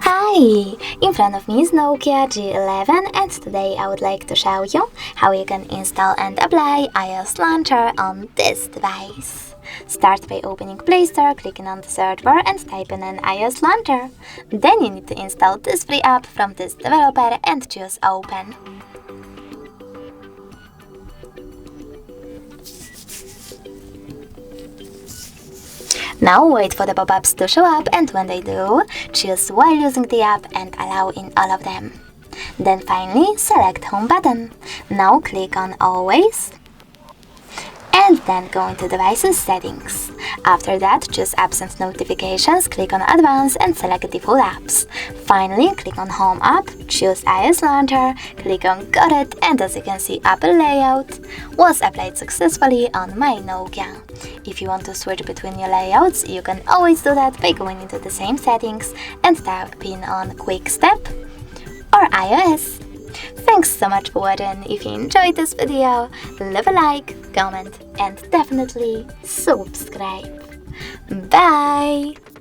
Hi! In front of me is Nokia G11 and today I would like to show you how you can install and apply iOS launcher on this device. Start by opening Play Store, clicking on the search bar and type in an iOS launcher. Then you need to install this free app from this developer and choose Open. Now wait for the pop-ups to show up, and when they do, choose while using the app and allow in all of them. Then finally select Home button. Now click on Always and then go into Devices Settings. After that, choose Apps and Notifications, click on Advanced and select Default Apps. Finally, click on Home app, choose iOS Launcher, click on Got it, and as you can see, Apple Layout was applied successfully on my Nokia. If you want to switch between your layouts, you can always do that by going into the same settings and tapping on Quick Step or iOS. Thanks so much for watching. If you enjoyed this video, leave a like, comment and definitely subscribe. Bye!